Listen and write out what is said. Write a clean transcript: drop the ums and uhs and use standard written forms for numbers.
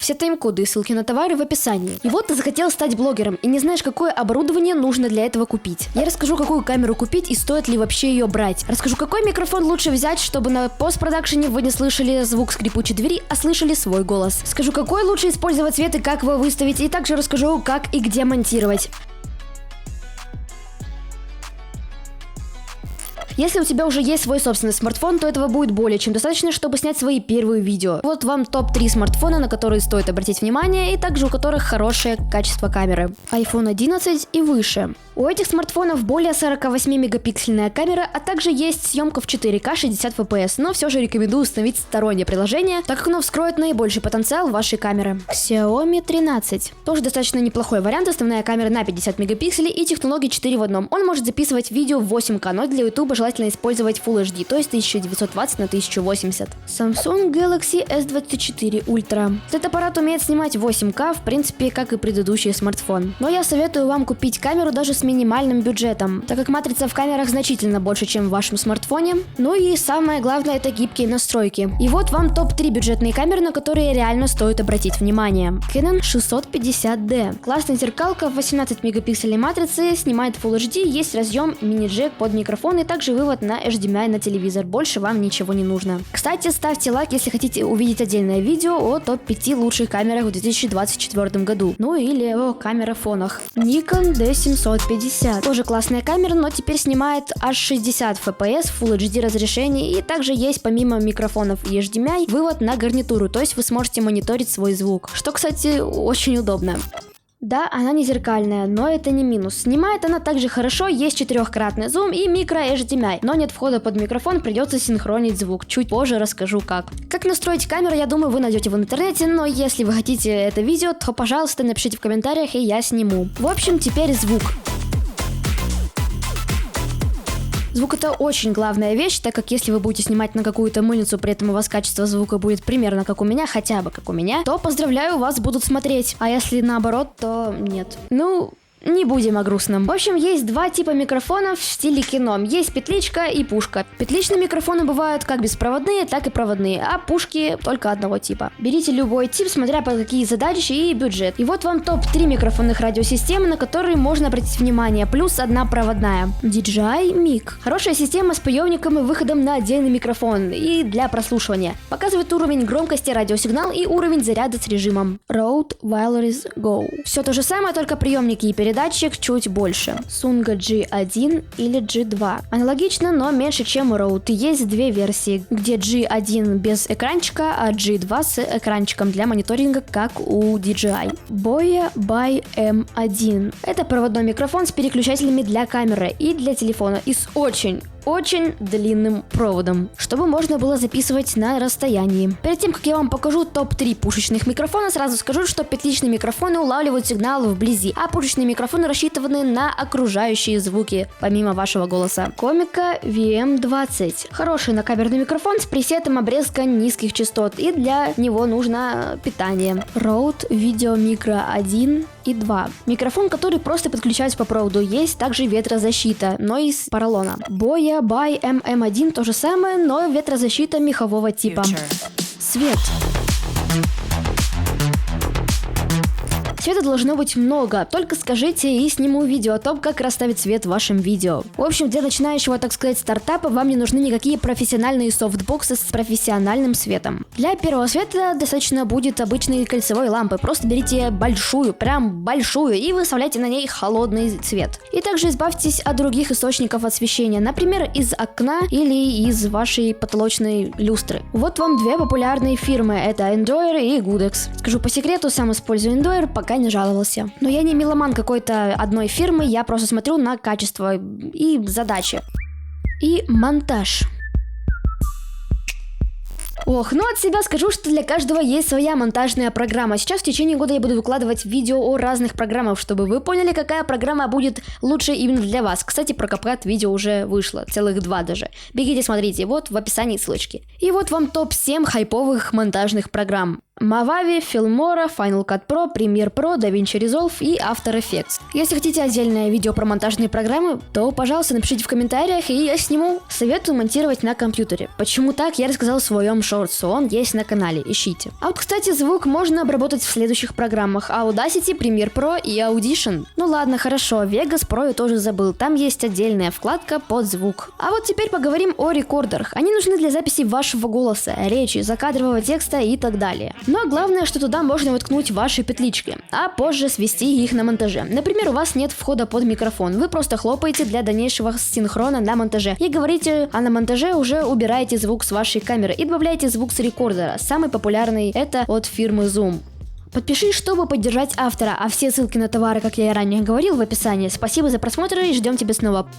Все тайм-коды и ссылки на товары в описании. И вот ты захотел стать блогером и не знаешь, какое оборудование нужно для этого купить. Я расскажу, какую камеру купить и стоит ли вообще ее брать. Расскажу, какой микрофон лучше взять, чтобы на постпродакшене вы не слышали звук скрипучей двери, а слышали свой голос. Скажу, какой лучше использовать цвет и как его выставить, и также расскажу, как и где монтировать. Если у тебя уже есть свой собственный смартфон, то этого будет более чем достаточно, чтобы снять свои первые видео. Вот вам топ-3 смартфона, на которые стоит обратить внимание, и также у которых хорошее качество камеры. iPhone 11 и выше. У этих смартфонов более 48-мегапиксельная камера, а также есть съемка в 4К 60 FPS, но все же рекомендую установить стороннее приложение, так как оно вскроет наибольший потенциал вашей камеры. Xiaomi 13. Тоже достаточно неплохой вариант, основная камера на 50 мегапикселей и технология 4 в одном. Он может записывать видео в 8К, но для YouTube желательно использовать Full HD, то есть 1920 на 1080. Samsung Galaxy S24 Ultra. Этот аппарат умеет снимать 8К, в принципе, как и предыдущий смартфон. Но я советую вам купить камеру даже с минимальным бюджетом, так как матрица в камерах значительно больше, чем в вашем смартфоне. Ну и самое главное, это гибкие настройки. И вот вам топ-3 бюджетные камеры, на которые реально стоит обратить внимание. Canon 650D. Классная зеркалка в 18 мегапикселей матрицы, снимает Full HD, есть разъем мини-джек под микрофон и также вывод на HDMI на телевизор. Больше вам ничего не нужно. Кстати, ставьте лайк, если хотите увидеть отдельное видео о топ-5 лучших камерах в 2024 году. Ну или о камерафонах. Nikon D750. Тоже классная камера, но теперь снимает аж 60 FPS, Full HD разрешение, и также есть помимо микрофонов и HDMI вывод на гарнитуру, то есть вы сможете мониторить свой звук, что, кстати, очень удобно. Да, она не зеркальная, но это не минус. Снимает она также хорошо, есть 4-кратный зум и микро HDMI, но нет входа под микрофон, придется синхронить звук. Чуть позже расскажу как. Как настроить камеру, я думаю, вы найдете в интернете, но если вы хотите это видео, то, пожалуйста, напишите в комментариях, и я сниму. В общем, теперь звук. Звук — это очень главная вещь, так как если вы будете снимать на какую-то мыльницу, при этом у вас качество звука будет примерно как у меня, хотя бы как у меня, то, поздравляю, вас будут смотреть. А если наоборот, то нет. Ну, не будем о грустном. В общем, есть два типа микрофонов в стиле кино. Есть петличка и пушка. Петличные микрофоны бывают как беспроводные, так и проводные, а пушки только одного типа. Берите любой тип, смотря по какие задачи и бюджет. И вот вам топ-3 микрофонных радиосистемы, на которые можно обратить внимание, плюс одна проводная. DJI Mic. Хорошая система с приемником и выходом на отдельный микрофон и для прослушивания. Показывает уровень громкости радиосигнал и уровень заряда с режимом. Rode Wireless Go. Все то же самое, только приемники и передатчик чуть больше. Sunga G1 или G2. Аналогично, но меньше, чем у Rode. Есть две версии, где G1 без экранчика, а G2 с экранчиком для мониторинга, как у DJI. Boya by M1. Это проводной микрофон с переключателями для камеры и для телефона и с очень длинным проводом, чтобы можно было записывать на расстоянии. Перед тем, как я вам покажу топ-3 пушечных микрофона, сразу скажу, что петличные микрофоны улавливают сигналы вблизи, а пушечные микрофоны рассчитаны на окружающие звуки, помимо вашего голоса. Комика VM20. Хороший накамерный микрофон с пресетом обрезка низких частот, и для него нужно питание. Rode Video Micro 1 и 2. Микрофон, который просто подключается по проводу. Есть также ветрозащита, но из поролона. Boya by MM1 то же самое, но ветрозащита мехового типа. Свет. Света должно быть много, только скажите и сниму видео о том, как расставить свет в вашем видео. В общем, для начинающего, так сказать, стартапа вам не нужны никакие профессиональные софтбоксы с профессиональным светом. Для первого света достаточно будет обычной кольцевой лампы, просто берите большую, прям большую, и выставляйте на ней холодный цвет. И также избавьтесь от других источников освещения, например, из окна или из вашей потолочной люстры. Вот вам две популярные фирмы, это Endoyer и Goodex. Скажу по секрету, сам использую Endoyer, пока не жаловался. Но я не меломан какой-то одной фирмы, я просто смотрю на качество и задачи. И монтаж. Ох, ну от себя скажу, что для каждого есть своя монтажная программа. Сейчас в течение года я буду выкладывать видео о разных программах, чтобы вы поняли, какая программа будет лучше именно для вас. Кстати, про CapCut видео уже вышло, целых 2 даже. Бегите, смотрите, вот в описании ссылочки. И вот вам топ-7 хайповых монтажных программ. Movavi, Filmora, Final Cut Pro, Premiere Pro, DaVinci Resolve и After Effects. Если хотите отдельное видео про монтажные программы, то, пожалуйста, напишите в комментариях, и я сниму. Советую монтировать на компьютере. Почему так, я рассказал в своем шортсе, он есть на канале, ищите. А вот, кстати, звук можно обработать в следующих программах: Audacity, Premiere Pro и Audition. Ну ладно, хорошо, Vegas Pro я тоже забыл, там есть отдельная вкладка под звук. А вот теперь поговорим о рекордерах. Они нужны для записи вашего голоса, речи, закадрового текста и так далее. Но главное, что туда можно воткнуть ваши петлички, а позже свести их на монтаже. Например, у вас нет входа под микрофон, вы просто хлопаете для дальнейшего синхрона на монтаже и говорите, а на монтаже уже убираете звук с вашей камеры и добавляете звук с рекордера. Самый популярный это от фирмы Zoom. Подпишись, чтобы поддержать автора, а все ссылки на товары, как я и ранее говорил, в описании. Спасибо за просмотр и ждем тебя снова.